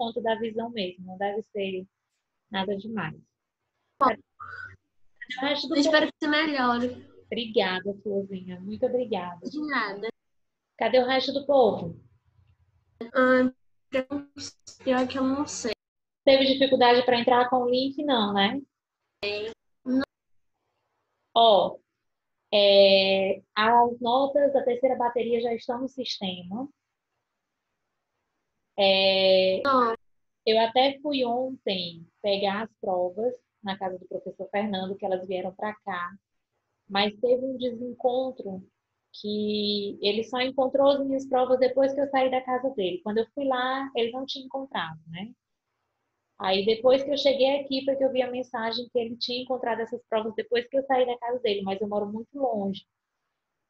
conta da visão mesmo, não deve ser nada demais. Cadê o resto do Eu povo? espero que você melhore. Obrigada, Florzinha. Muito obrigada. De nada. Cadê o resto do povo? Pior que eu não sei. Teve dificuldade para entrar com o link? Não, né? Não. Ó, as notas da terceira bateria já estão no sistema. Não. Eu até fui ontem pegar as provas na casa do professor Fernando, que elas vieram para cá, mas teve um desencontro que ele só encontrou as minhas provas depois que eu saí da casa dele. Quando eu fui lá, ele não tinha encontrado, né? Aí depois que eu cheguei aqui foi que eu vi a mensagem que ele tinha encontrado essas provas depois que eu saí da casa dele, mas eu moro muito longe.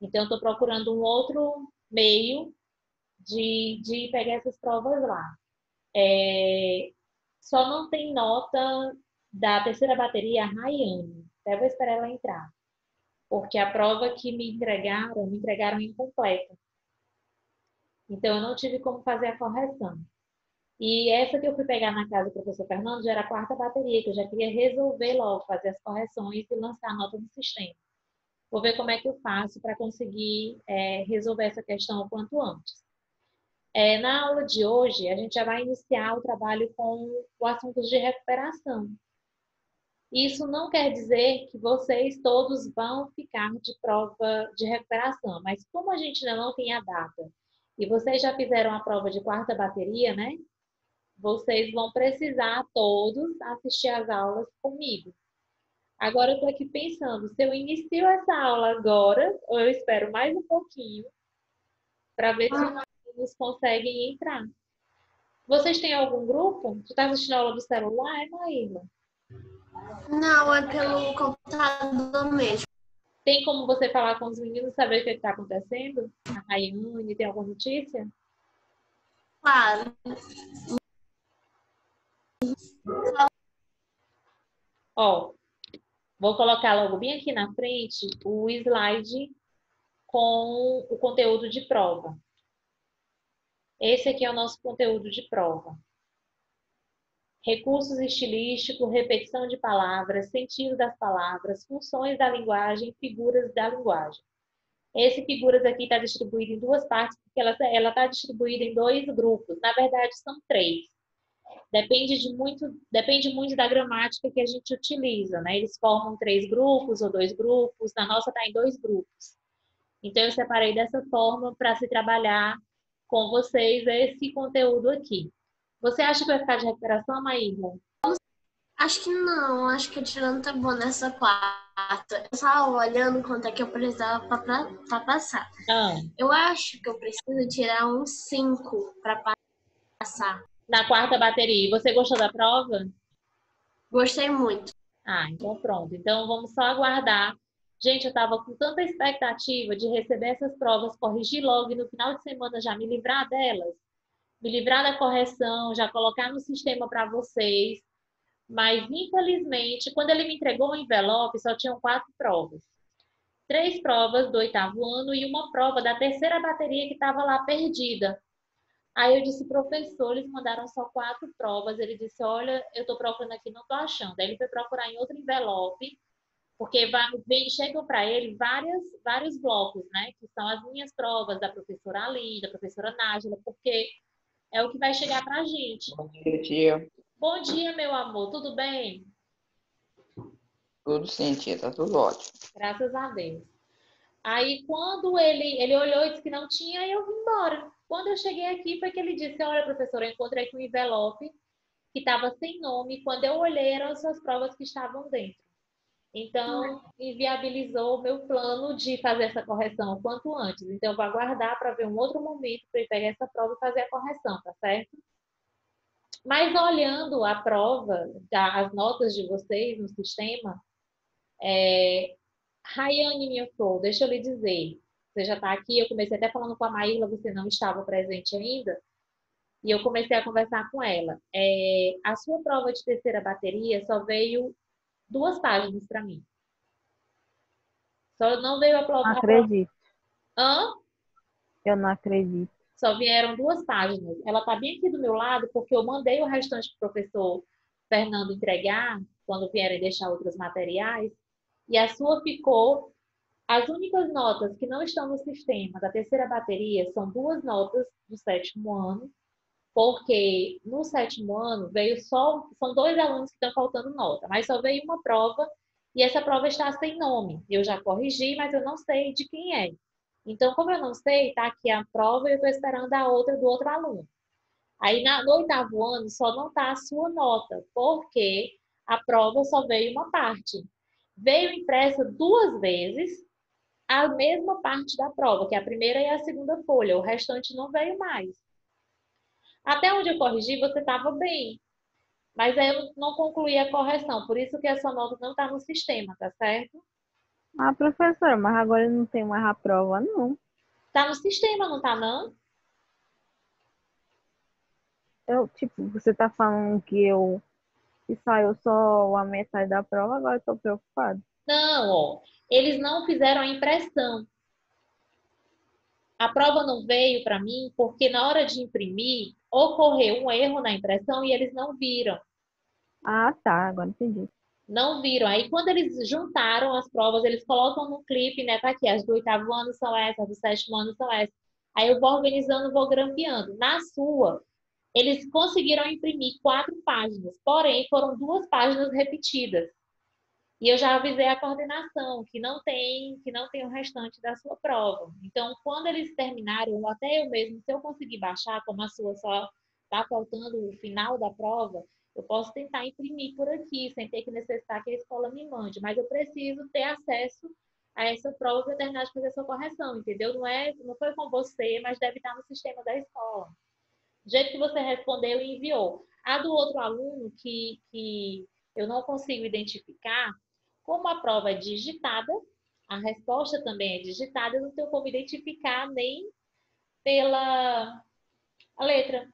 Então eu estou procurando um outro meio de pegar essas provas lá. Só não tem nota da terceira bateria, a Rayane. Até vou esperar ela entrar. Porque a prova que me entregaram incompleta. Então, eu não tive como fazer a correção. E essa que eu fui pegar na casa do professor Fernando já era a quarta bateria, que eu já queria resolver logo, fazer as correções e lançar a nota no sistema. Vou ver como é que eu faço para conseguir resolver essa questão o quanto antes. Na aula de hoje, a gente já vai iniciar o trabalho com o assunto de recuperação. Isso não quer dizer que vocês todos vão ficar de prova de recuperação, mas como a gente ainda não tem a data e vocês já fizeram a prova de quarta bateria, né? Vocês vão precisar todos assistir às aulas comigo. Agora eu estou aqui pensando, se eu inicio essa aula agora, ou eu espero mais um pouquinho, para ver se os alunos conseguem entrar. Vocês têm algum grupo? Tu está assistindo a aula do celular, Maíla? Não, é pelo computador mesmo. Tem como você falar com os meninos e saber o que está acontecendo? A Rayane, tem alguma notícia? Claro. Ó, vou colocar logo bem aqui na frente o slide com o conteúdo de prova. Esse aqui é o nosso conteúdo de prova. Recursos estilísticos, repetição de palavras, sentido das palavras, funções da linguagem, figuras da linguagem. Esse figuras aqui está distribuído em duas partes, porque ela está distribuída em dois grupos. Na verdade, são três. Depende muito da gramática que a gente utiliza, né? Eles formam 3 grupos ou 2 grupos. Na nossa está em 2 grupos. Então, eu separei dessa forma para se trabalhar com vocês esse conteúdo aqui. Você acha que vai ficar de recuperação, Maíra? Acho que não, acho que a tirando tá bom nessa quarta. Eu estava olhando quanto é que eu precisava para passar. Ah, Eu acho que eu preciso tirar um 5 para passar. na quarta bateria. Você gostou da prova? Gostei muito. Ah, então pronto. Então vamos só aguardar. Gente, eu estava com tanta expectativa de receber essas provas, corrigir logo e no final de semana já me livrar delas, me livrar da correção, já colocar no sistema para vocês. Mas, infelizmente, quando ele me entregou o envelope, só tinham 4 provas. 3 provas do 8º ano e uma prova da terceira bateria que estava lá perdida. Aí eu disse, professor, eles mandaram só 4 provas. Ele disse, olha, eu estou procurando aqui, não estou achando. Aí ele foi procurar em outro envelope, porque chegam para ele vários blocos, né? Que são as minhas provas da professora Aline, da professora Nájila, porque é o que vai chegar para a gente. Bom dia, tia. Bom dia, meu amor, tudo bem? Tudo sim, tia, tá tudo ótimo. Graças a Deus. Aí, quando ele olhou e disse que não tinha, aí eu vim embora. Quando eu cheguei aqui, foi que ele disse, olha, professora, eu encontrei aqui um envelope que estava sem nome. Quando eu olhei, eram as suas provas que estavam dentro. Então, inviabilizou o meu plano de fazer essa correção o quanto antes. Então, eu vou aguardar para ver um outro momento para eu pegar essa prova e fazer a correção, tá certo? Mas olhando a prova, as notas de vocês no sistema, Rayane, minha flor, deixa eu lhe dizer. Você já está aqui, eu comecei até falando com a Maíla, você não estava presente ainda, e eu comecei a conversar com ela. A sua prova de terceira bateria só veio 2 páginas para mim. Só não veio a Não prova. acredito. Hã? Eu não acredito. só vieram 2 páginas. Ela está bem aqui do meu lado, porque eu mandei o restante para o professor Fernando entregar, quando vierem deixar outros materiais, e a sua ficou. As únicas notas que não estão no sistema da terceira bateria são 2 notas do 7º ano, porque no 7º ano veio só, são 2 alunos que estão faltando nota, mas só veio uma prova e essa prova está sem nome. Eu já corrigi, mas eu não sei de quem é. Então, como eu não sei, está aqui a prova e eu estou esperando a outra do outro aluno. Aí no 8º ano só não está a sua nota, porque a prova só veio uma parte. Veio impressa 2 vezes a mesma parte da prova, que é a primeira e a segunda folha. O restante não veio mais. Até onde eu corrigi, você estava bem. Mas aí eu não concluí a correção. Por isso que a sua nota não está no sistema, tá certo? Ah, professora, mas agora eu não tenho mais a prova, não. Tá no sistema, não tá não? Eu, tipo, você tá falando que saiu só a metade da prova, agora eu tô preocupado. Não, ó. Eles não fizeram a impressão. A prova não veio para mim porque na hora de imprimir ocorreu um erro na impressão e eles não viram. Ah, tá, agora entendi. Não viram. Aí, quando eles juntaram as provas, eles colocam no clipe, né? Tá aqui, as do 8º ano são essas, as do 7º ano são essas. Aí eu vou organizando, vou grampeando. Na sua, eles conseguiram imprimir 4 páginas, porém foram 2 páginas repetidas. E eu já avisei a coordenação que não tem o restante da sua prova. Então, quando eles terminarem, ou até eu mesmo, se eu conseguir baixar, como a sua só está faltando o final da prova, eu posso tentar imprimir por aqui, sem ter que necessitar que a escola me mande. Mas eu preciso ter acesso a essa prova para terminar de fazer a sua correção, entendeu? Não foi com você, mas deve estar no sistema da escola. Do jeito que você respondeu e enviou. A do outro aluno que eu não consigo identificar, como a prova é digitada, a resposta também é digitada, eu não tenho como identificar nem pela a letra,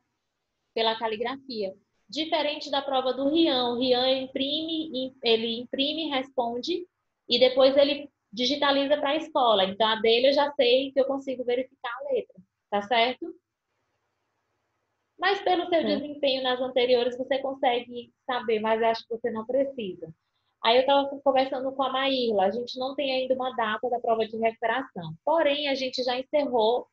pela caligrafia. Diferente da prova do Rian. O Rian ele imprime, responde e depois ele digitaliza para a escola. Então, a dele eu já sei que eu consigo verificar a letra. Tá certo? Mas pelo seu É. desempenho nas anteriores, você consegue saber, mas acho que você não precisa. Aí eu estava conversando com a Maíla, a gente não tem ainda uma data da prova de recuperação. Porém, a gente já encerrou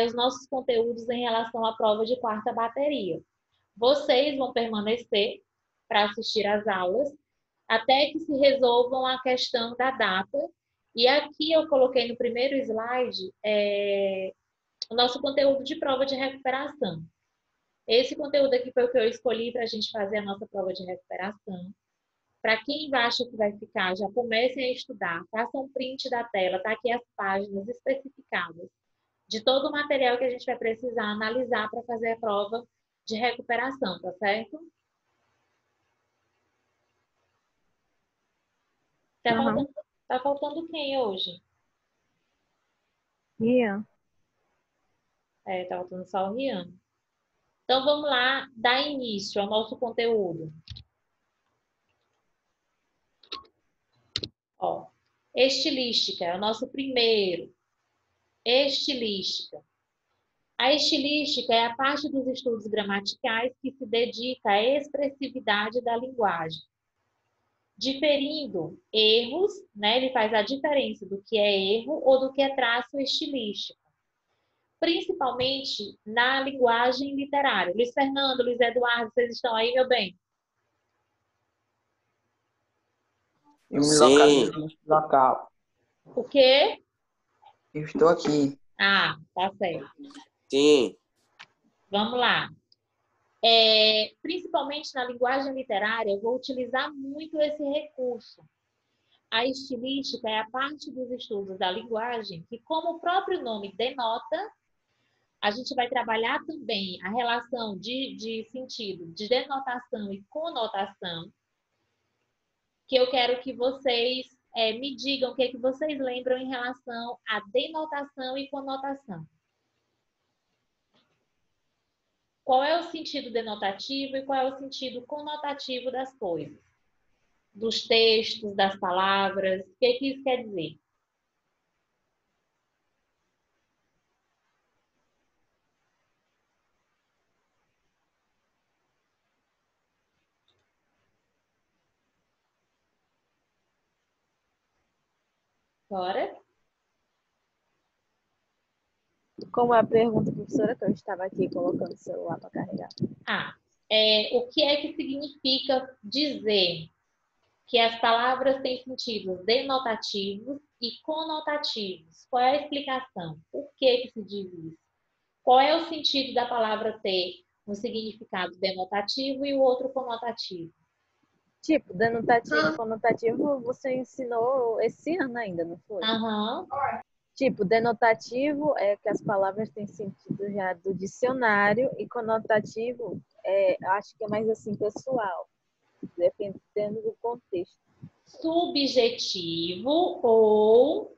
os nossos conteúdos em relação à prova de 4ª bateria. Vocês vão permanecer para assistir às aulas até que se resolvam a questão da data. E aqui eu coloquei no primeiro slide o nosso conteúdo de prova de recuperação. Esse conteúdo aqui foi o que eu escolhi para a gente fazer a nossa prova de recuperação. Para quem acha que vai ficar, já comecem a estudar, façam um print da tela, tá aqui as páginas especificadas de todo o material que a gente vai precisar analisar para fazer a prova de recuperação, tá certo? Tá Aham. faltando, tá faltando quem hoje? Ian, Tá faltando só o Rian. Então vamos lá dar início ao nosso conteúdo. Ó, estilística é o nosso primeiro. Estilística. A estilística é a parte dos estudos gramaticais que se dedica à expressividade da linguagem. Diferindo erros, né? Ele faz a diferença do que é erro ou do que é traço estilístico. Principalmente na linguagem literária. Luiz Fernando, Luiz Eduardo, vocês estão aí, meu bem? Eu me Sim. localizo nesse local. O quê? Eu estou aqui. Ah, tá certo. Sim. Vamos lá. Principalmente na linguagem literária, eu vou utilizar muito esse recurso. A estilística é a parte dos estudos da linguagem que, como o próprio nome denota, a gente vai trabalhar também a relação de sentido, de denotação e conotação, que eu quero que vocês me digam o que vocês lembram em relação à denotação e conotação. Qual é o sentido denotativo e qual é o sentido conotativo das coisas? Dos textos, das palavras, o que isso quer dizer? Agora, Como é a pergunta, professora, que eu estava aqui colocando o celular para carregar. o que é que significa dizer que as palavras têm sentidos denotativos e conotativos? Qual é a explicação? Por que que se diz isso? Qual é o sentido da palavra ter um significado denotativo e o outro conotativo? Tipo, denotativo e conotativo você ensinou esse ano ainda, não foi? Aham. Tipo, denotativo é que as palavras têm sentido já do dicionário e conotativo acho que é mais assim pessoal, dependendo do contexto. Subjetivo ou,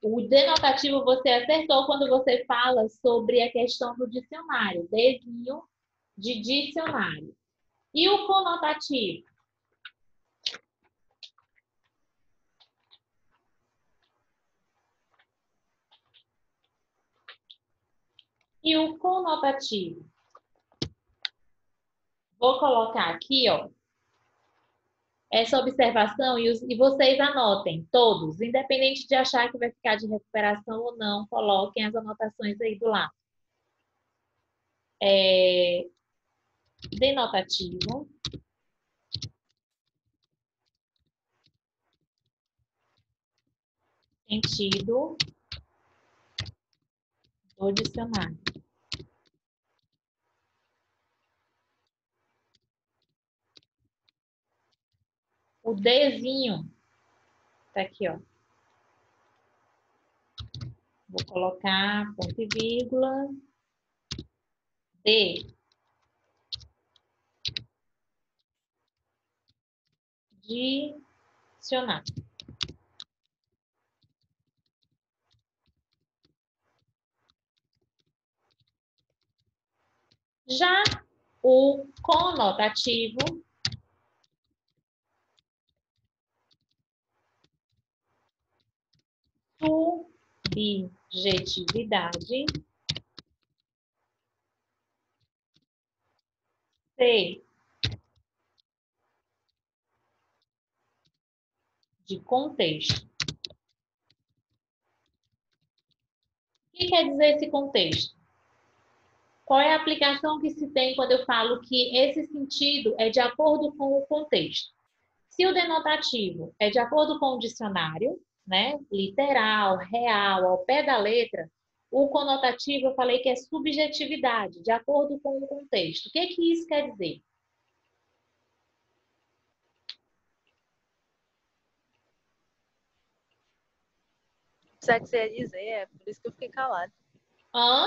o denotativo você acertou quando você fala sobre a questão do dicionário, desenho de dicionário. E o conotativo? E o conotativo? Vou colocar aqui, ó, essa observação e vocês anotem, todos, independente de achar que vai ficar de recuperação ou não, coloquem as anotações aí do lado. Denotativo. Sentido do dicionário. O Dzinho tá aqui, ó. Vou colocar ponto e vírgula. D. Dicionário. Já o conotativo subjetividade. C. De contexto. O que quer dizer esse contexto? Qual é a aplicação que se tem quando eu falo que esse sentido é de acordo com o contexto? Se o denotativo é de acordo com o dicionário, né, literal, real, ao pé da letra, o conotativo eu falei que é subjetividade, de acordo com o contexto. O que que isso quer dizer? Sabe o que você ia dizer? Por isso que eu fiquei calada. Hã?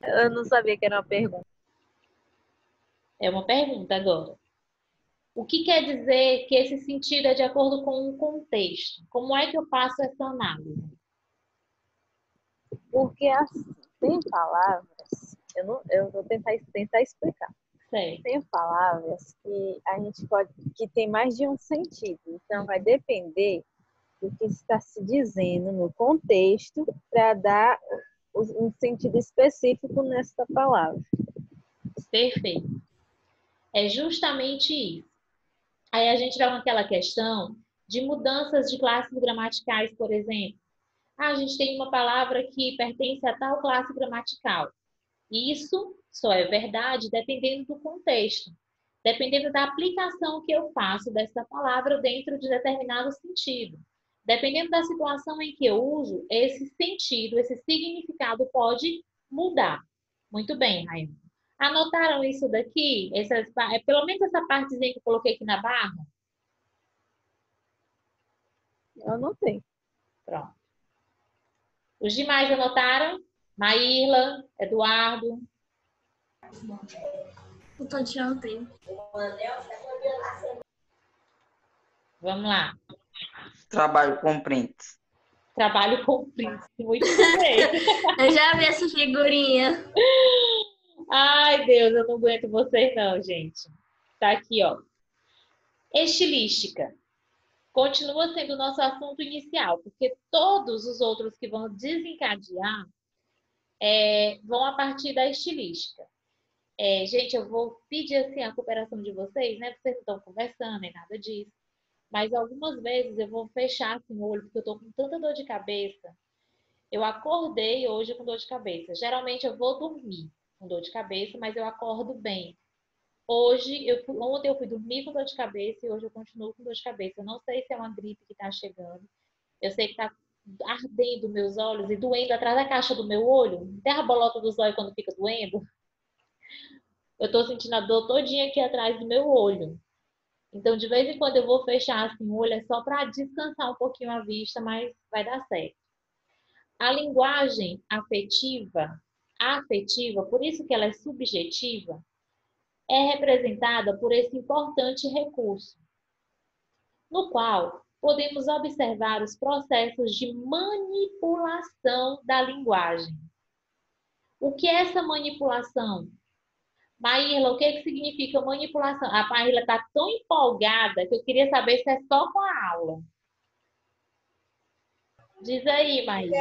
Eu não sabia que era uma pergunta. É uma pergunta agora. O que quer dizer que esse sentido é de acordo com o contexto? Como é que eu faço essa análise? Porque assim, tem palavras, eu vou tentar explicar. Certo. Tem palavras que a gente pode, que tem mais de um sentido. Então, vai depender do que está se dizendo no contexto para dar um sentido específico nessa palavra. Perfeito. É justamente isso. Aí a gente vai com aquela questão de mudanças de classes gramaticais, por exemplo. A gente tem uma palavra que pertence a tal classe gramatical. Isso só é verdade dependendo do contexto, dependendo da aplicação que eu faço dessa palavra dentro de determinado sentido. Dependendo da situação em que eu uso, esse sentido, esse significado pode mudar. Muito bem, Raíssa. Anotaram isso daqui? Pelo menos essa partezinha que eu coloquei aqui na barra? Eu anotei. Pronto. Os demais anotaram? Maíla, Eduardo. Eu tô te ontem. Vamos lá. Trabalho com prints. Trabalho com prints. Muito bem. Eu já vi essa figurinha. Ai, Deus, eu não aguento vocês não, gente. Tá aqui, ó. Estilística. Continua sendo o nosso assunto inicial, porque todos os outros que vão desencadear vão a partir da estilística. Gente, eu vou pedir assim a cooperação de vocês, né? Vocês não estão conversando, nem nada disso. Mas algumas vezes eu vou fechar assim, o olho, porque eu tô com tanta dor de cabeça. Eu acordei hoje com dor de cabeça. Geralmente eu vou dormir com dor de cabeça, mas eu acordo bem. Ontem eu fui dormir com dor de cabeça e hoje eu continuo com dor de cabeça. Eu não sei se é uma gripe que está chegando. Eu sei que está ardendo meus olhos e doendo atrás da caixa do meu olho. Até a bolota dos olhos quando fica doendo. Eu estou sentindo a dor todinha aqui atrás do meu olho. Então, de vez em quando eu vou fechar assim o olho, é só para descansar um pouquinho a vista, mas vai dar certo. A linguagem afetiva, por isso que ela é subjetiva, é representada por esse importante recurso, no qual podemos observar os processos de manipulação da linguagem. O que é essa manipulação? Maíla, o que que significa manipulação? A Maíla está tão empolgada que eu queria saber se é só com a aula. Diz aí, Maíla.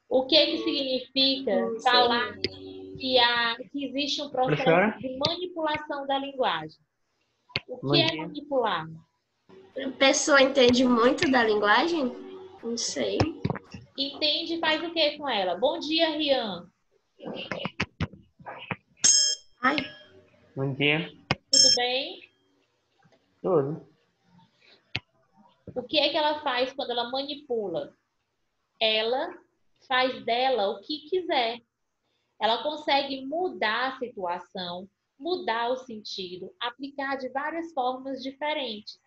O que que significa falar que existe um processo de manipulação da linguagem? O que é manipular? A pessoa entende muito da linguagem? Não sei. Entende e faz o que com ela? Bom dia, Rian. Ai, Bom dia. Tudo bem? Tudo. O que é que ela faz quando ela manipula? Ela faz dela o que quiser. Ela consegue mudar a situação, mudar o sentido, aplicar de várias formas diferentes.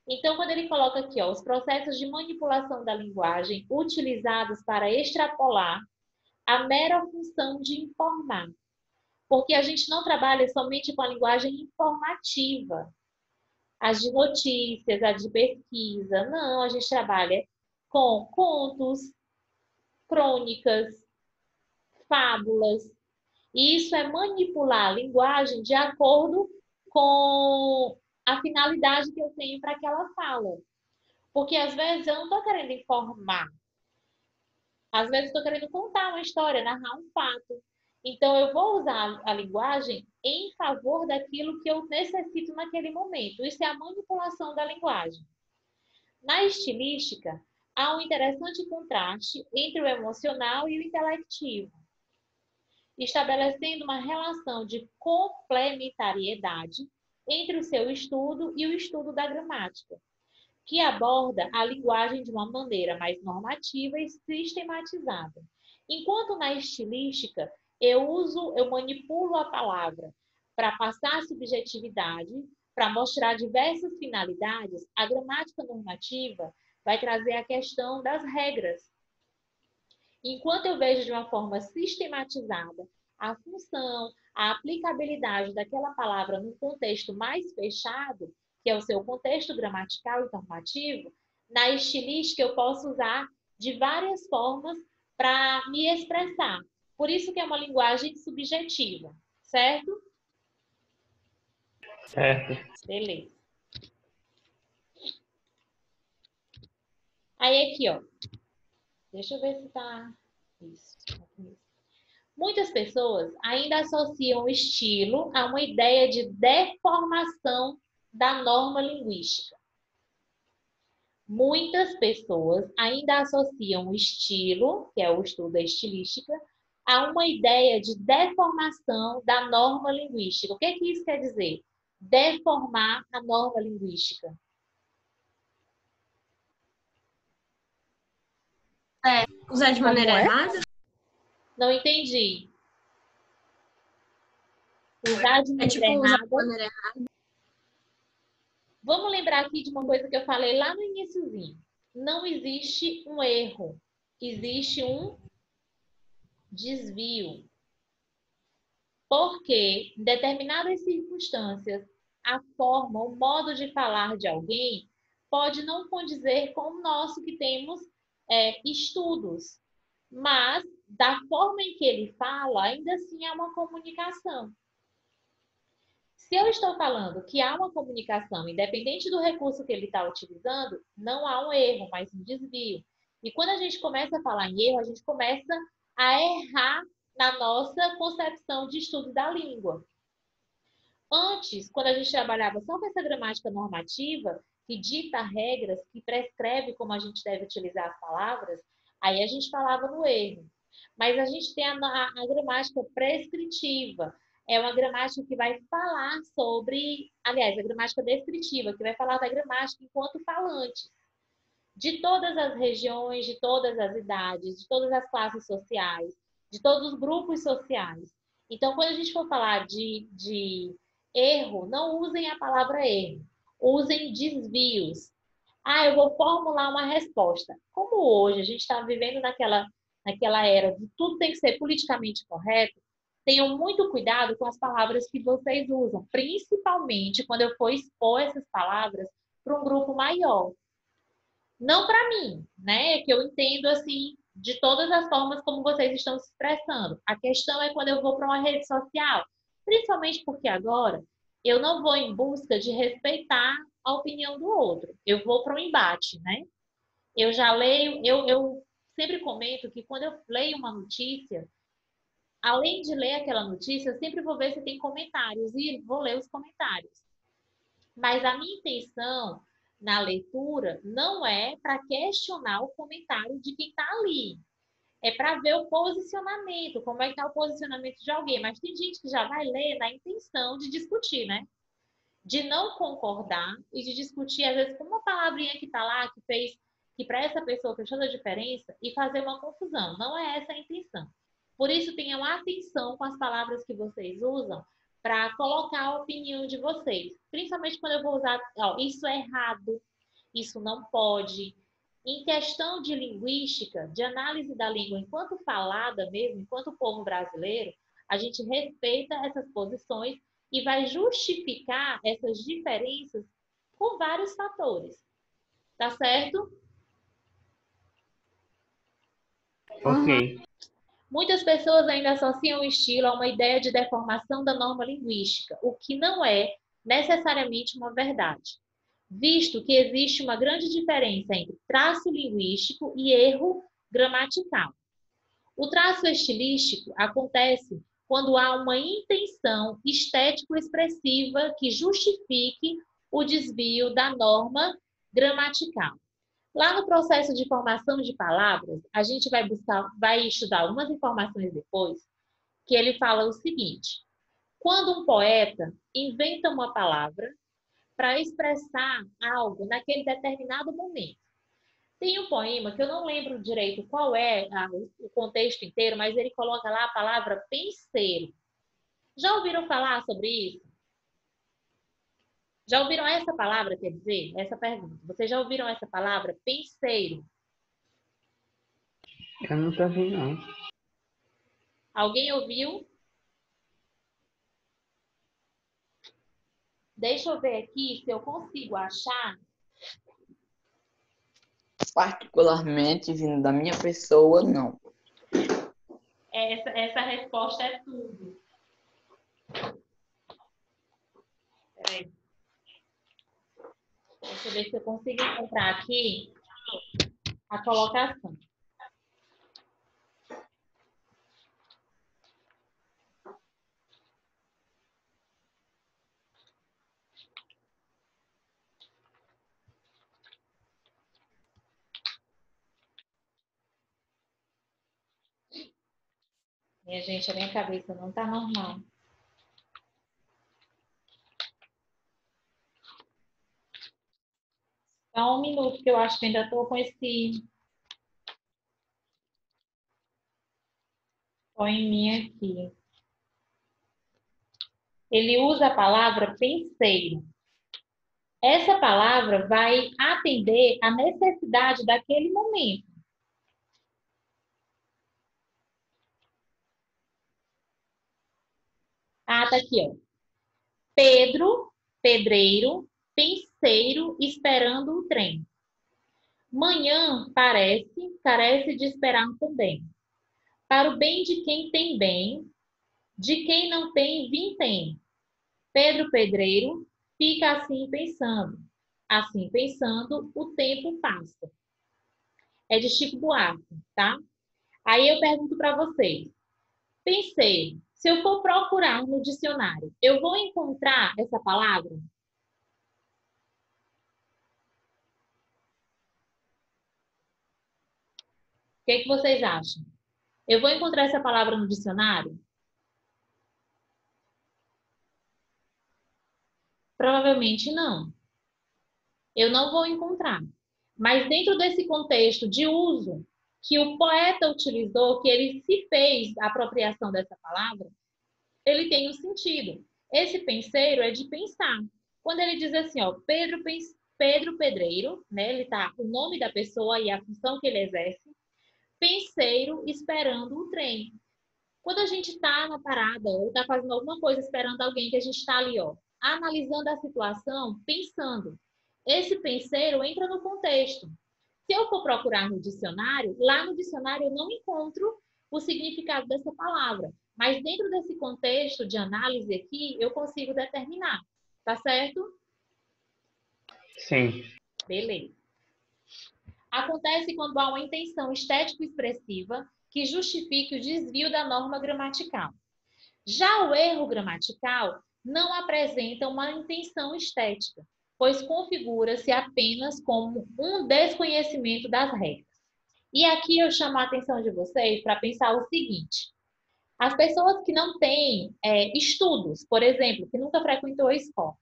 Então, quando ele coloca aqui, ó, os processos de manipulação da linguagem utilizados para extrapolar a mera função de informar. Porque a gente não trabalha somente com a linguagem informativa, as de notícias, as de pesquisa. Não, a gente trabalha com contos, crônicas, fábulas. E isso é manipular a linguagem de acordo com a finalidade que eu tenho para aquela fala. Porque às vezes eu não estou querendo informar. Às vezes eu estou querendo contar uma história, narrar um fato. Então eu vou usar a linguagem em favor daquilo que eu necessito naquele momento. Isso é a manipulação da linguagem. Na estilística, há um interessante contraste entre o emocional e o intelectivo, estabelecendo uma relação de complementariedade entre o seu estudo e o estudo da gramática, que aborda a linguagem de uma maneira mais normativa e sistematizada. Enquanto na estilística, eu manipulo a palavra para passar subjetividade, para mostrar diversas finalidades, a gramática normativa vai trazer a questão das regras. Enquanto eu vejo de uma forma sistematizada a função, a aplicabilidade daquela palavra num contexto mais fechado, que é o seu contexto gramatical e normativo, na estilística eu posso usar de várias formas para me expressar. Por isso que é uma linguagem subjetiva, certo? Certo. Beleza. Aí aqui, ó. Deixa eu ver se tá isso. Muitas pessoas ainda associam o estilo a uma ideia de deformação da norma linguística. Muitas pessoas ainda associam o estilo, que é o estudo da estilística, a uma ideia de deformação da norma linguística. O que é que isso quer dizer? Deformar a norma linguística. Usar de maneira errada? Não entendi. Usar de maneira Usar de errada. maneira errada. Vamos lembrar aqui de uma coisa que eu falei lá no iniciozinho. Não existe um erro, existe um desvio. Porque, em determinadas circunstâncias, a forma, o modo de falar de alguém pode não condizer com o nosso que temos estudos. Mas, da forma em que ele fala, ainda assim há uma comunicação. Se eu estou falando que há uma comunicação, independente do recurso que ele está utilizando, não há um erro, mas um desvio. E quando a gente começa a falar em erro, a gente começa a errar na nossa concepção de estudo da língua. Antes, quando a gente trabalhava só com essa gramática normativa, que dita regras, que prescreve como a gente deve utilizar as palavras, aí a gente falava no erro. Mas a gente tem a gramática prescritiva. É uma gramática que vai falar sobre, aliás, a gramática descritiva, que vai falar da gramática enquanto falante. De todas as regiões, de todas as idades, de todas as classes sociais, de todos os grupos sociais. Então, quando a gente for falar de erro, não usem a palavra erro, usem desvios. Ah, eu vou formular uma resposta. Como hoje a gente está vivendo naquela era de tudo tem que ser politicamente correto, tenham muito cuidado com as palavras que vocês usam, principalmente quando eu for expor essas palavras para um grupo maior. Não para mim, né? Que eu entendo assim de todas as formas como vocês estão se expressando. A questão é quando eu vou para uma rede social, principalmente porque agora eu não vou em busca de respeitar a opinião do outro. Eu vou para um embate, né? Eu já leio, eu sempre comento que quando eu leio uma notícia, além de ler aquela notícia, eu sempre vou ver se tem comentários e vou ler os comentários. Mas a minha intenção na leitura não é para questionar o comentário de quem está ali. É para ver o posicionamento, como é que está o posicionamento de alguém. Mas tem gente que já vai ler na intenção de discutir, né? De não concordar e de discutir, às vezes, com uma palavrinha que está lá, que para essa pessoa fez toda a diferença e fazer uma confusão. Não é essa a intenção. Por isso, tenham atenção com as palavras que vocês usam para colocar a opinião de vocês. Principalmente quando eu vou usar, ó, isso é errado, isso não pode. Em questão de linguística, de análise da língua enquanto falada mesmo, enquanto povo brasileiro, a gente respeita essas posições e vai justificar essas diferenças por vários fatores. Tá certo? Ok. Muitas pessoas ainda associam o estilo a uma ideia de deformação da norma linguística, o que não é necessariamente uma verdade, visto que existe uma grande diferença entre traço linguístico e erro gramatical. O traço estilístico acontece quando há uma intenção estético-expressiva que justifique o desvio da norma gramatical. Lá no processo de formação de palavras, a gente vai estudar algumas informações depois, que ele fala o seguinte: quando um poeta inventa uma palavra para expressar algo naquele determinado momento. Tem um poema que eu não lembro direito qual é o contexto inteiro, mas ele coloca lá a palavra penseiro. Já ouviram falar sobre isso? Já ouviram essa palavra, quer dizer? Essa pergunta. Vocês já ouviram essa palavra penseiro? Eu nunca vi, não. Alguém ouviu? Deixa eu ver aqui se eu consigo achar. Particularmente, vindo da minha pessoa, não. Essa resposta é tudo. Peraí. Deixa eu ver se eu consigo encontrar aqui a colocação. Minha gente, a minha cabeça não tá normal. Só um minuto que eu acho que ainda estou com esse poeminha aqui. Ele usa a palavra penseiro. Essa palavra vai atender à necessidade daquele momento. Ah, tá aqui, ó. Pedro, pedreiro, penseiro, esperando o trem. Manhã carece de esperar também. Para o bem de quem tem bem, de quem não tem, vintém. Pedro Pedreiro fica assim pensando. Assim pensando, o tempo passa. É de Chico Buarque, tá? Aí eu pergunto para vocês. Pensei, se eu for procurar no dicionário, eu vou encontrar essa palavra? O que que vocês acham? Eu vou encontrar essa palavra no dicionário? Provavelmente não. Eu não vou encontrar. Mas dentro desse contexto de uso que o poeta utilizou, que ele se fez a apropriação dessa palavra, ele tem um sentido. Esse penseiro é de pensar. Quando ele diz assim, ó, Pedro Pedreiro, né? Ele tá o nome da pessoa e a função que ele exerce, penseiro esperando o trem. Quando a gente está na parada ou está fazendo alguma coisa esperando alguém, que a gente está ali, ó, analisando a situação, pensando. Esse penseiro entra no contexto. Se eu for procurar no dicionário, lá no dicionário eu não encontro o significado dessa palavra. Mas dentro desse contexto de análise aqui, eu consigo determinar. Tá certo? Sim. Beleza. Acontece quando há uma intenção estético-expressiva que justifique o desvio da norma gramatical. Já o erro gramatical não apresenta uma intenção estética, pois configura-se apenas como um desconhecimento das regras. E aqui eu chamo a atenção de vocês para pensar o seguinte: as pessoas que não têm estudos, por exemplo, que nunca frequentou a escola,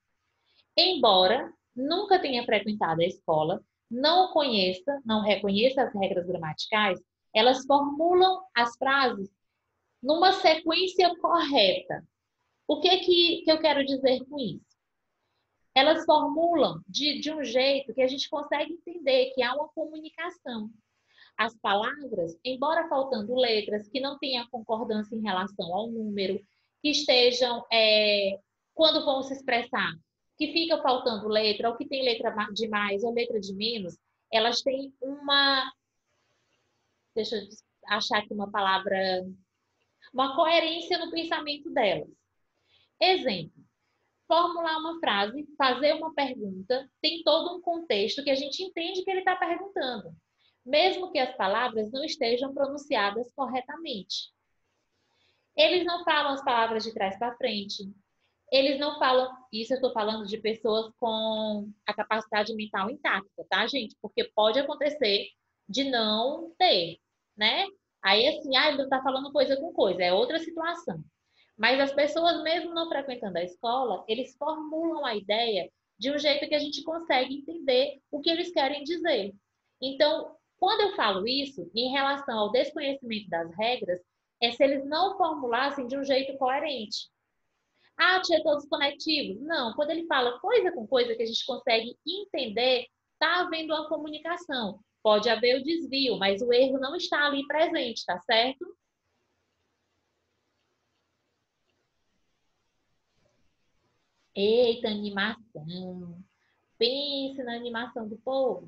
embora nunca tenha frequentado a escola, não conheça, não reconheça as regras gramaticais, elas formulam as frases numa sequência correta. O que eu quero dizer com isso? Elas formulam de um jeito que a gente consegue entender que há uma comunicação. As palavras, embora faltando letras, que não tenham concordância em relação ao número, que estejam, quando vão se expressar, que fica faltando letra, ou que tem letra de mais ou letra de menos, elas têm uma... Deixa eu achar aqui uma palavra... Uma coerência no pensamento delas. Exemplo. Formular uma frase, fazer uma pergunta, tem todo um contexto que a gente entende que ele está perguntando, mesmo que as palavras não estejam pronunciadas corretamente. Eles não falam as palavras de trás para frente. Eles não falam, isso eu estou falando de pessoas com a capacidade mental intacta, tá, gente? Porque pode acontecer de não ter, né? Aí assim, ele não está falando coisa com coisa, é outra situação. Mas as pessoas, mesmo não frequentando a escola, eles formulam a ideia de um jeito que a gente consegue entender o que eles querem dizer. Então, quando eu falo isso, em relação ao desconhecimento das regras, é se eles não formulassem de um jeito coerente. Ah, tia, todos conectivos. Não, quando ele fala coisa com coisa que a gente consegue entender, está havendo uma comunicação. Pode haver o desvio, mas o erro não está ali presente, tá certo? Eita, animação. Pense na animação do povo.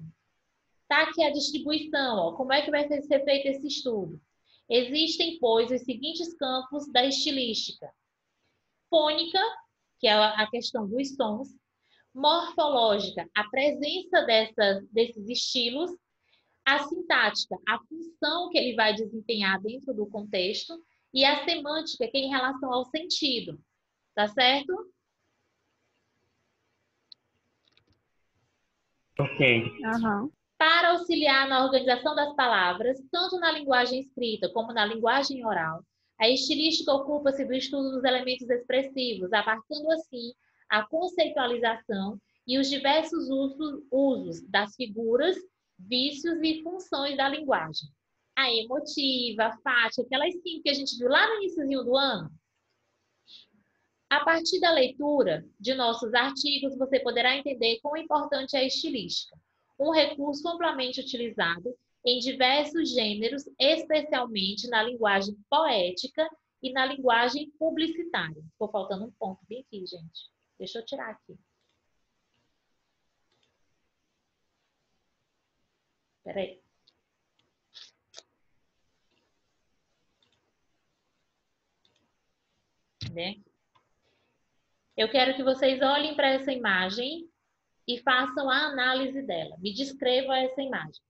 Tá aqui a distribuição, ó. Como é que vai ser feito esse estudo? Existem, pois, os seguintes campos da estilística. Fônica, que é a questão dos sons. Morfológica, a presença desses estilos. A sintática, a função que ele vai desempenhar dentro do contexto. E a semântica, que é em relação ao sentido. Tá certo? Ok. Aham. Para auxiliar na organização das palavras, tanto na linguagem escrita como na linguagem oral, a estilística ocupa-se do estudo dos elementos expressivos, abarcando assim a conceitualização e os diversos usos das figuras, vícios e funções da linguagem. A emotiva, a fática, aquelas 5 que a gente viu lá no iníciozinho do ano. A partir da leitura de nossos artigos, você poderá entender quão importante é a estilística, um recurso amplamente utilizado em diversos gêneros, especialmente na linguagem poética e na linguagem publicitária. Ficou faltando um ponto bem aqui, gente. Deixa eu tirar aqui. Espera aí. Né? Eu quero que vocês olhem para essa imagem e façam a análise dela. Me descrevam essa imagem.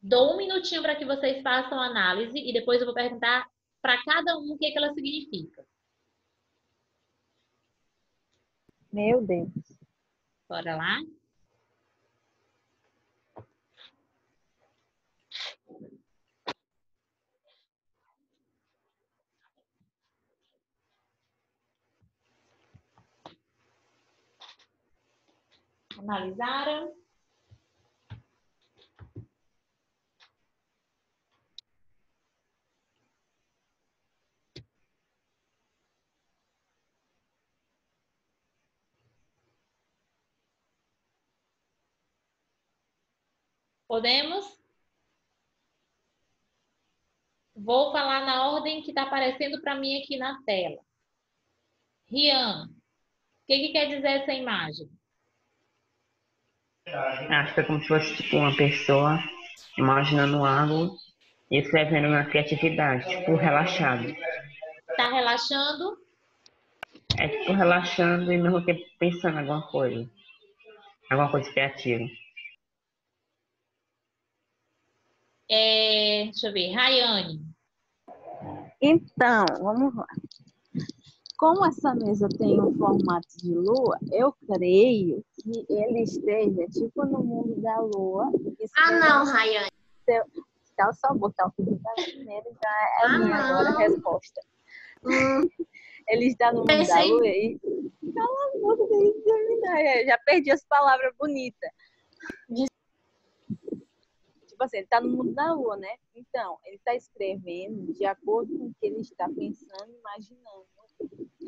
Dou um minutinho para que vocês façam a análise e depois eu vou perguntar para cada um o que ela significa. Meu Deus. Bora lá? Analisaram? Podemos? Vou falar na ordem que está aparecendo para mim aqui na tela. Rian, o que quer dizer essa imagem? Acho que é como se fosse tipo uma pessoa imaginando algo e escrevendo na criatividade, tipo relaxado. Está relaxando? É tipo relaxando e ao mesmo tempo pensando em alguma coisa criativa. Deixa eu ver, Rayane. Então, vamos lá. Como essa mesa tem um formato de lua, eu creio que ele esteja tipo no mundo da lua. Ah, não, Rayane. Tá, só botar o filho da primeira, então é minha agora a não. resposta. Ele está no mundo da Pensei- lua e... Cala a boca, deixa eu terminar. Já perdi as palavras bonitas. Tipo assim, ele está no mundo da lua, né? Então, ele está escrevendo de acordo com o que ele está pensando, imaginando.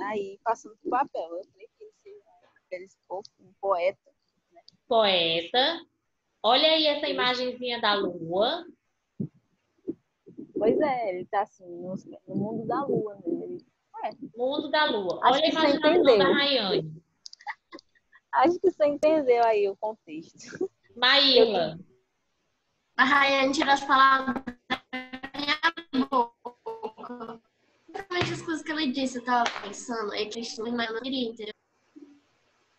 Aí, passando pro papel. Eu creio que ele seja um poeta. Poeta. Olha aí essa imagenzinha da lua. Pois é, ele está assim, no mundo da lua, né? Mundo da lua. Acho Olha a que você imaginação entendeu. da Rayane. Acho que você entendeu aí o contexto. Maíla. A Rayane tira as palavras da minha boca. Exatamente as coisas que ela disse, eu tava pensando, é que eu não queria, entendeu?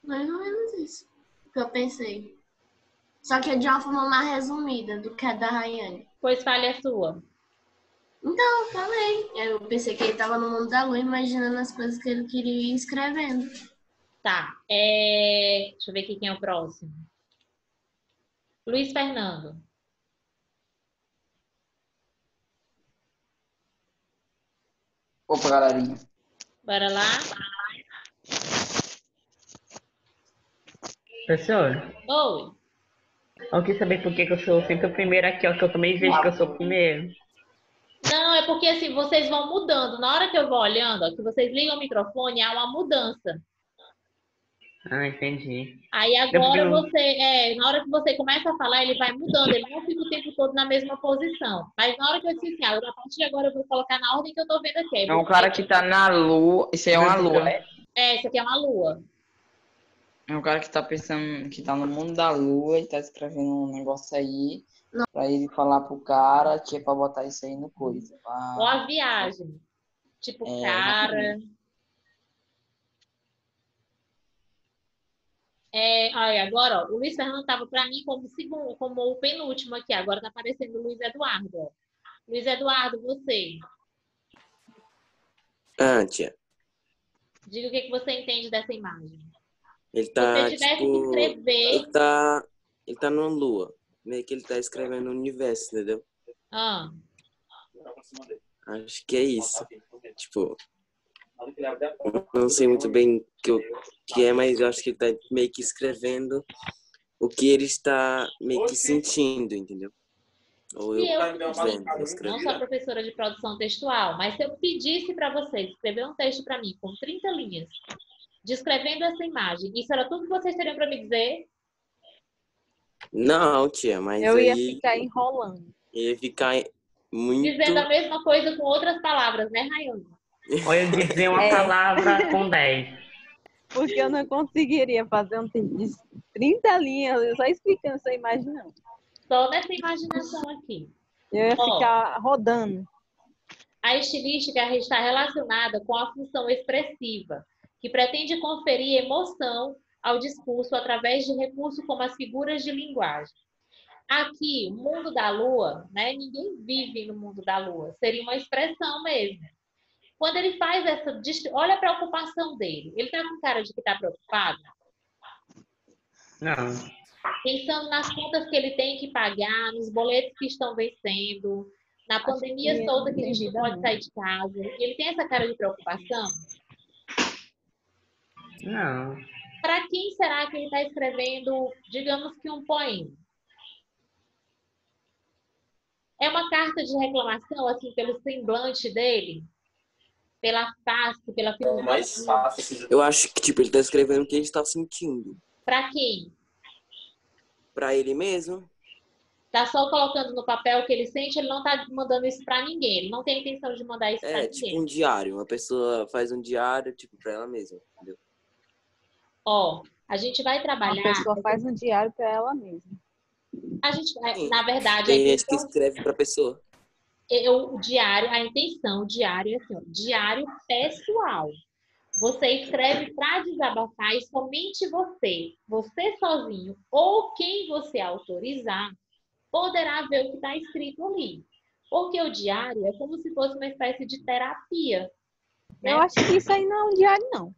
Mais ou menos isso que eu pensei. Só que é de uma forma mais resumida do que a da Rayane. Pois fale a sua. Então, eu falei. Eu pensei que ele tava no mundo da lua, imaginando as coisas que ele queria ir escrevendo. Tá. Deixa eu ver aqui quem é o próximo. Luiz Fernando. Opa, galerinha. Bora lá? Professor, Oi. eu quis saber por que eu sou sempre o primeiro aqui, ó, que eu também vejo que eu sou o primeiro. Não, é porque assim, vocês vão mudando. Na hora que eu vou olhando, ó, que vocês ligam o microfone, há uma mudança. Ah, entendi. Aí Eu agora não- na hora que você começa a falar, ele vai mudando, ele não fica o tempo todo na mesma posição. Mas na hora que eu disse assim, a partir de agora eu vou colocar na ordem que eu tô vendo aqui. Aí É um você- cara que tá na lua. Isso aí é uma lua, né? Isso aqui é uma lua. É um cara que tá pensando, que tá no mundo da lua e tá escrevendo um negócio aí pra ele falar pro cara que é pra botar isso aí no coisa. Ou a viagem. Tipo, cara. Aí agora, ó, o Luiz Fernando estava para mim como segundo, como o penúltimo aqui. Agora está aparecendo o Luiz Eduardo. Ó. Luiz Eduardo, você. Tia. Diga o que você entende dessa imagem. Ele Se tá, você tivesse que tipo... escrever. Ele tá numa lua. Meio que ele tá escrevendo o universo, entendeu? Acho que é isso. Tipo... Não sei muito bem o que é, mas eu acho que ele tá meio que escrevendo o que ele está meio que sentindo, entendeu? Ou Se eu vendo, não sou escrevendo. professora de produção textual, mas se eu pedisse para vocês escrever um texto para mim com 30 linhas, descrevendo essa imagem, isso era tudo que vocês teriam para me dizer? Não, tia, mas Eu ia aí ficar enrolando. ia ficar muito... Dizendo a mesma coisa com outras palavras, né, Rayane? Ou eu dizer uma palavra com 10. Porque eu não conseguiria fazer um texto de 30 linhas, eu só explicando essa imagem, não. Só nessa imaginação aqui. Eu ia ficar rodando. A estilística está relacionada com a função expressiva, que pretende conferir emoção ao discurso através de recursos como as figuras de linguagem. Aqui, o mundo da lua, né? Ninguém vive no mundo da lua. Seria uma expressão mesmo. Quando ele faz essa... Olha a preocupação dele. Ele tá com cara de que tá preocupado? Não. Pensando nas contas que ele tem que pagar, nos boletos que estão vencendo, na Acho pandemia que toda não que a tem gente não vida pode não. sair de casa. Ele tem essa cara de preocupação? Não. Para quem será que ele está escrevendo, digamos que um poema? É uma carta de reclamação, assim, pelo semblante dele? Pela face, pela fisionomia? Eu acho que, tipo, ele tá escrevendo o que ele está sentindo. Para quem? Pra ele mesmo. Tá só colocando no papel o que ele sente, ele não tá mandando isso para ninguém. Ele não tem intenção de mandar isso para Tipo ninguém. um diário. Uma pessoa faz um diário, tipo, pra ela mesma, entendeu? Ó, a gente vai Uma trabalhar... pessoa faz um diário para ela mesma. A gente, Sim. na verdade, a Tem gente que intenção... escreve pra pessoa. O diário, a intenção, o diário é assim, ó, diário pessoal. Você escreve para desabafar e somente você sozinho, ou quem você autorizar, poderá ver o que está escrito ali. Porque o diário é como se fosse uma espécie de terapia, Eu né? acho que isso aí não é um diário, não.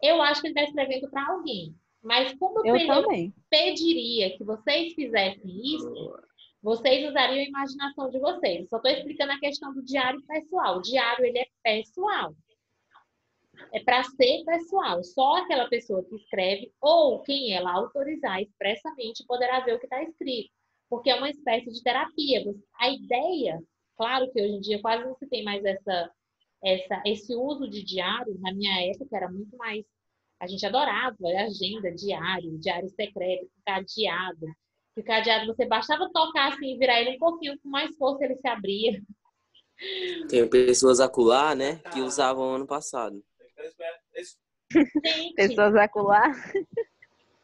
Eu acho que ele está escrevendo para alguém. Mas como Eu eu também. pediria que vocês fizessem isso, vocês usariam a imaginação de vocês. Eu só estou explicando a questão do diário pessoal. O diário, ele é pessoal. É para ser pessoal. Só aquela pessoa que escreve ou quem ela autorizar expressamente poderá ver o que está escrito. Porque é uma espécie de terapia. A ideia, claro que hoje em dia quase não se tem mais esse uso de diário. Na minha época era muito mais... A gente adorava agenda, diário secreto, cadeado. O cadeado, você bastava tocar assim e virar ele um pouquinho, com mais força ele se abria. Tem pessoas acolá, né, que usavam ano passado. Gente, Pessoas acolá,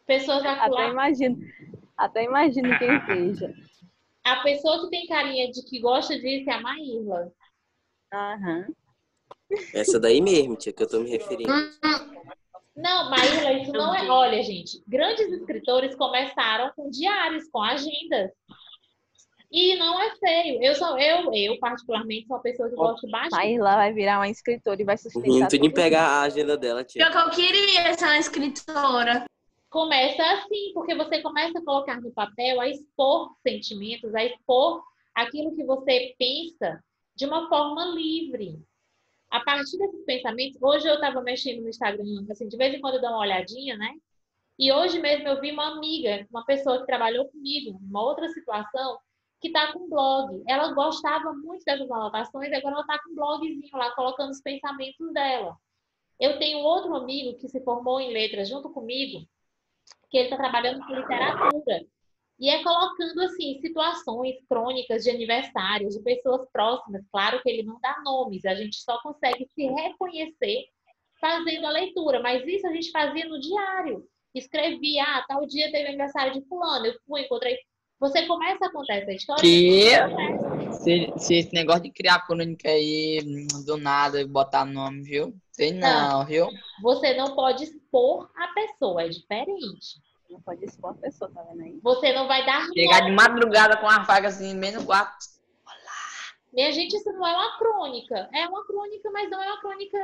pessoas acolá. até imagino quem seja. A pessoa que tem carinha de que gosta disso é a Maíla. Aham. Essa daí mesmo, tia, que eu tô me referindo. Não, Maíla, isso não é... Olha, gente, grandes escritores começaram com diários, com agendas. E não é feio. Eu particularmente, sou uma pessoa que gosto bastante. Aí lá vai virar uma escritora e vai sustentar Muito de tudo. pegar a agenda dela, tia. Pior que eu queria ser uma escritora. Começa assim, porque você começa a colocar no papel, a expor sentimentos, a expor aquilo que você pensa de uma forma livre. A partir desses pensamentos, hoje eu estava mexendo no Instagram, assim, de vez em quando eu dou uma olhadinha, né? E hoje mesmo eu vi uma amiga, uma pessoa que trabalhou comigo, numa outra situação, que está com blog. Ela gostava muito dessas anotações, agora ela está com um blogzinho lá, colocando os pensamentos dela. Eu tenho outro amigo que se formou em letras junto comigo, que ele está trabalhando com literatura. E é colocando, assim, situações crônicas de aniversários, de pessoas próximas. Claro que ele não dá nomes, a gente só consegue se reconhecer fazendo a leitura. Mas isso a gente fazia no diário. Escrevia, tal dia teve aniversário de fulano, eu fui, encontrei. Você começa a contar essa história. Que se esse negócio de criar crônica aí do nada e botar nome, viu? Sei não, viu? Você não pode expor a pessoa, é diferente. Não pode expor a pessoa, tá vendo aí? Você não vai dar Chegar de nome. madrugada com uma faca assim, bem no quarto. Minha gente, isso não é uma crônica. É uma crônica, mas não é uma crônica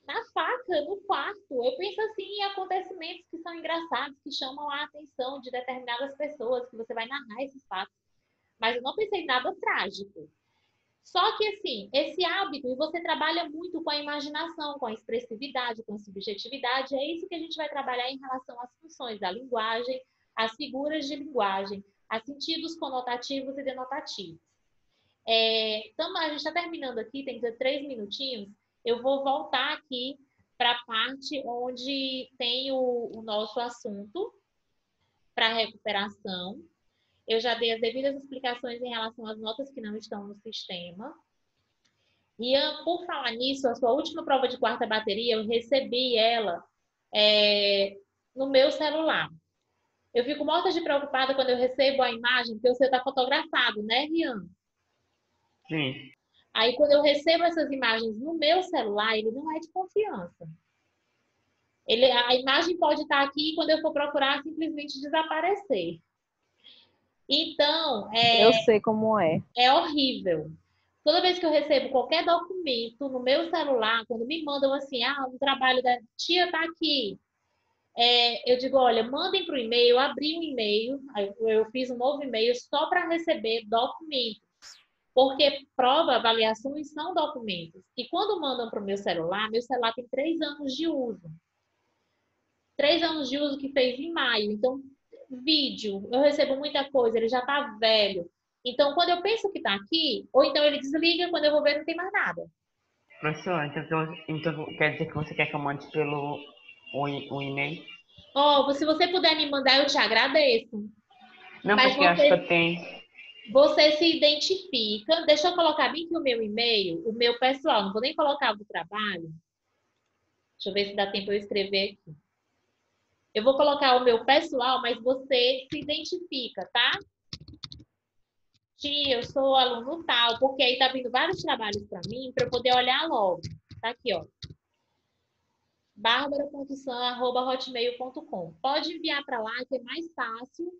na faca, no quarto. Eu penso assim em acontecimentos que são engraçados, que chamam a atenção de determinadas pessoas, que você vai narrar esses fatos. Mas eu não pensei em nada trágico. Só que, assim, esse hábito, e você trabalha muito com a imaginação, com a expressividade, com a subjetividade, é isso que a gente vai trabalhar em relação às funções da linguagem, às figuras de linguagem, a sentidos conotativos e denotativos. Então, a gente está terminando aqui, tem 3 minutinhos. Eu vou voltar aqui para a parte onde tem o nosso assunto para recuperação. Eu já dei as devidas explicações em relação às notas que não estão no sistema. E, por falar nisso, a sua última prova de quarta bateria, eu recebi ela no meu celular. Eu fico morta de preocupada quando eu recebo a imagem, porque o seu está fotografado, né, Rian? Sim. Aí, quando eu recebo essas imagens no meu celular, ele não é de confiança. A imagem pode estar aqui e quando eu for procurar, simplesmente desaparecer. Então, Eu sei como é. é horrível. Toda vez que eu recebo qualquer documento no meu celular, quando me mandam assim, o trabalho da tia tá aqui. Eu digo, olha, mandem para o e-mail, eu abri um e-mail, aí eu fiz um novo e-mail só para receber documentos. Porque prova, avaliações são documentos. E quando mandam para o meu celular tem 3 anos de uso. 3 anos de uso que fez em maio. Então, vídeo, eu recebo muita coisa, ele já tá velho. Então, quando eu penso que tá aqui, ou então ele desliga, quando eu vou ver, não tem mais nada. Professor, então quer dizer que você quer que eu mande pelo o e-mail? Se você puder me mandar, eu te agradeço. Não, Mas porque eu acho que eu tenho. você se identifica. Deixa eu colocar bem aqui o meu e-mail, o meu pessoal. Não vou nem colocar o do trabalho. Deixa eu ver se dá tempo eu escrever aqui. Eu vou colocar o meu pessoal, mas você se identifica, tá? Tia, eu sou aluno tal, porque aí tá vindo vários trabalhos para mim, para eu poder olhar logo. Tá aqui, ó. barbara.san@hotmail.com. Pode enviar para lá, que é mais fácil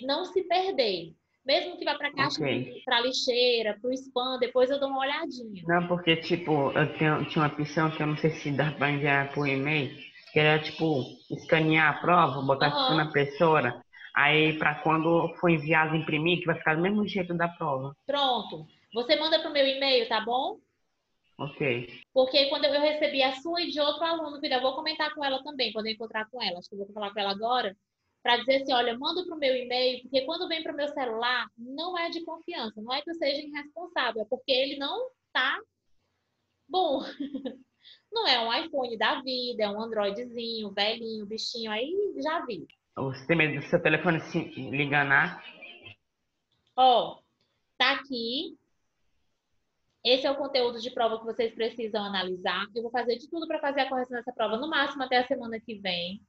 não se perder. Mesmo que vá para a caixa, Ok. para lixeira, para o spam, depois eu dou uma olhadinha. Não, porque, tipo, tinha uma opção que eu não sei se dá pra enviar por e-mail, que era, tipo, escanear a prova, botar tudo na Aham, impressora, aí pra quando for enviado imprimir, que vai ficar do mesmo jeito da prova. pronto. Você manda para o meu e-mail, tá bom? Ok. Porque quando eu recebi a sua e de outro aluno, eu vou comentar com ela também, quando eu encontrar com ela. Acho que eu vou falar com ela agora, para dizer assim, olha, manda para o meu e-mail, porque quando vem para o meu celular, não é de confiança, não é que eu seja irresponsável, é porque ele não tá bom. Não é um iPhone da vida, é um Androidzinho, velhinho, bichinho, aí já vi. Você tem medo do seu telefone se lhe enganar? Ó, tá aqui. Esse é o conteúdo de prova que vocês precisam analisar. Eu vou fazer de tudo para fazer a correção dessa prova, no máximo até a semana que vem.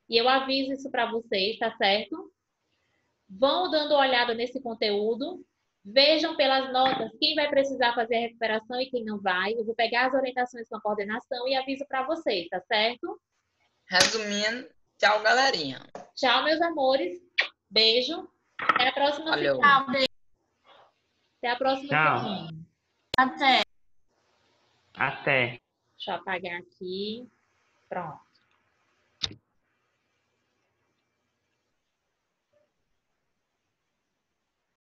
E eu aviso isso para vocês, tá certo? Vão dando uma olhada nesse conteúdo. Vejam pelas notas quem vai precisar fazer a recuperação e quem não vai. Eu vou pegar as orientações com a coordenação e aviso para vocês, tá certo? Resumindo, tchau, galerinha. Tchau, meus amores. Beijo. Até a próxima Valeu. semana. Até a próxima Tchau. semana. Até. Até. Deixa eu apagar aqui. Pronto.